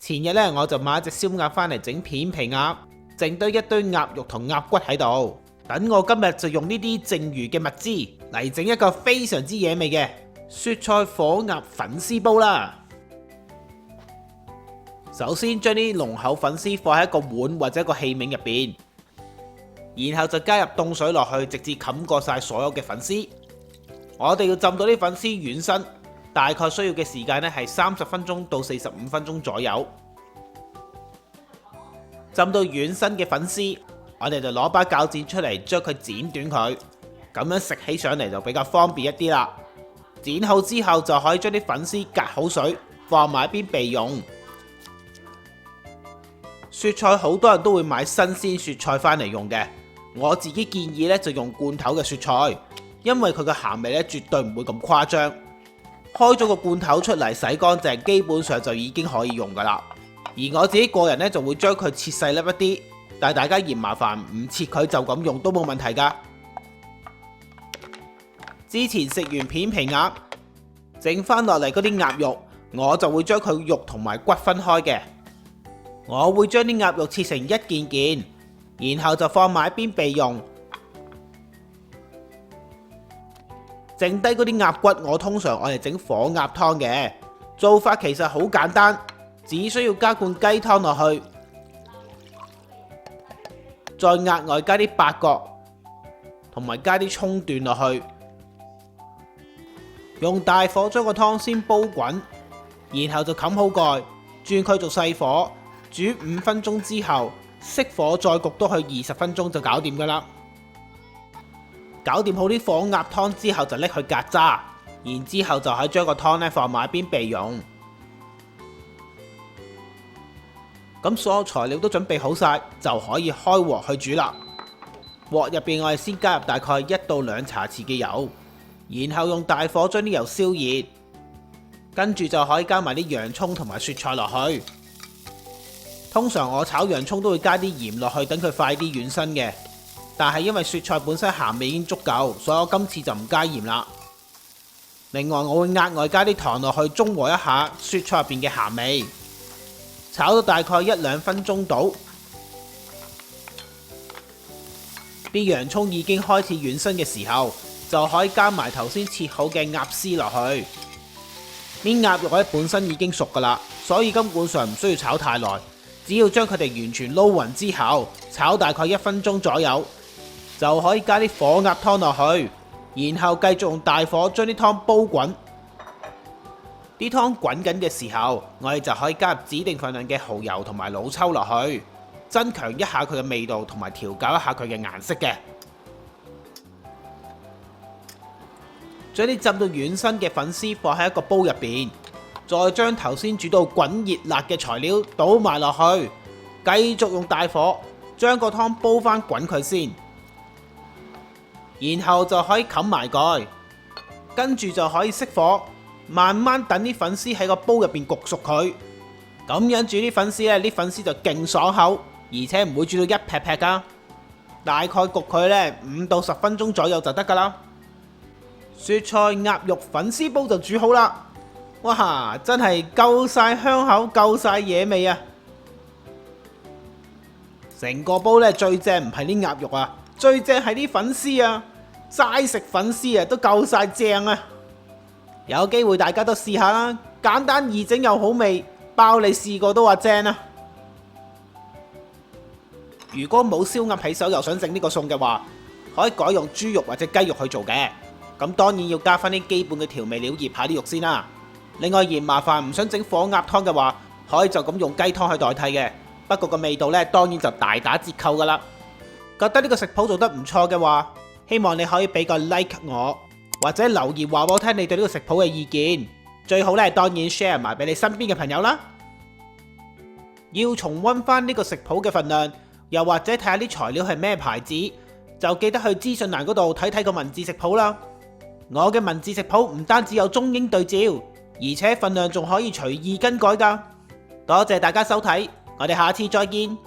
前日呢，我就買一隻燒鴨返嚟整片皮鴨，剩低一堆鴨肉同鴨骨喺度。等我今日就用呢啲剩餘嘅物資嚟整一個非常之惹味嘅雪菜火鴨粉絲煲啦。首先將啲濃厚粉絲放喺一個碗或者一個器皿入邊，然後就加入凍水落去，直至冚過晒所有嘅粉絲。我哋要浸到啲粉絲軟身，大概需要嘅時間呢係30分鐘到45分鐘左右。浸到軟身嘅粉絲，我哋就攞把鉸剪出嚟，將佢剪短佢，咁樣食起上嚟就比較方便一啲啦。剪好之後就可以將啲粉絲隔好水，放埋一邊備用。雪菜好多人都會買新鮮雪菜返嚟用嘅，我自己建議呢就用罐頭嘅雪菜，因為佢嘅鹹味呢絕對唔會咁誇張。開咗個罐頭出嚟洗乾淨，基本上就已經可以用噶啦。而我自己個人呢就會將佢切細粒一啲，但係大家嫌麻煩，唔切佢就咁用都冇問題噶。之前食完片皮鴨，剩翻落嚟嗰啲鴨肉，我就會將佢肉同埋骨分開嘅。我會將啲鴨肉切成一件件，然後就放埋一邊備用。剩低嗰啲鴨骨，我通常愛嚟整火鴨湯嘅。做法其實好簡單，只需要加罐雞湯落去，再額外加啲八角，同埋加啲蔥段落去，用大火將個湯先煲滾，然後就冚好蓋，轉佢做細火。煮5分鐘之後，熄火再焗多佢20分鐘就搞掂噶啦。搞掂好啲火鴨湯之後就拎去隔渣，然之後就可以將個湯呢放埋一邊備用。咁所有材料都準備好晒，就可以開鑊去煮啦。鑊入邊我哋先加入大概1到2茶匙嘅油，然後用大火將啲油燒熱，跟住就可以加埋啲洋蔥同埋雪菜落去。通常我炒洋蔥都會加啲鹽落去，等佢快啲軟身嘅。但係因為雪菜本身鹹味已經足夠，所以我今次就唔加鹽啦。另外我會額外加啲糖落去，中和一下雪菜入邊嘅鹹味。炒到大概1-2分鐘到，啲洋蔥已經開始軟身嘅時候，就可以加埋頭先切好嘅鴨絲落去。啲鴨肉咧本身已經熟噶啦，所以根本上唔需要炒太耐。只要將佢哋完全撈勻之後，炒大概1分鐘左右，就可以加啲火鴨湯落去，然後繼續用大火將啲湯煲滾。啲湯滾緊嘅時候，我哋就可以加入指定份量嘅蠔油同埋老抽落去，增強一下佢嘅味道同埋調校一下佢嘅顏色嘅。將啲浸到軟身嘅粉絲放喺一個煲入邊。再將頭先煮到滾熱辣嘅材料倒埋落去，繼續用大火將個湯煲翻滾佢先，然後就可以冚埋蓋，跟住就可以熄火，慢慢等啲粉絲喺個煲入邊焗熟佢。咁樣煮啲粉絲呢，啲粉絲就勁爽口，而且唔會煮到一劈劈噶。大概焗佢呢5到10分鐘左右就得噶啦。雪菜鴨肉粉絲煲就煮好啦。哇！真係夠晒香口，夠晒野味啊！成個煲呢，最正唔係啲鴨肉啊，最正係啲粉絲啊！齋食粉絲啊都夠晒正啊！有機會大家都試下啦，簡單易整又好味，包你試過都話正啊！如果冇燒鴨喺手又想整呢個餸嘅話，可以改用豬肉或者雞肉去做嘅。咁當然要加翻啲基本嘅調味料醃下啲肉先啦。另外嫌麻煩唔想整火鴨湯嘅話，可以就咁用雞湯去代替嘅。不過個味道呢，當然就大打折扣噶啦。覺得呢個食譜做得唔錯嘅話，希望你可以俾個 like 我，或者留言話我聽你對呢個食譜嘅意見。最好呢，當然 share 埋俾你身邊嘅朋友啦。要重溫翻呢個食譜嘅份量，又或者睇下啲材料係咩牌子，就記得去資訊欄嗰度睇睇個文字食譜啦。我嘅文字食譜唔單止有中英對照，而且份量仲可以隨意更改㗎。多謝大家收睇，我哋下次再見。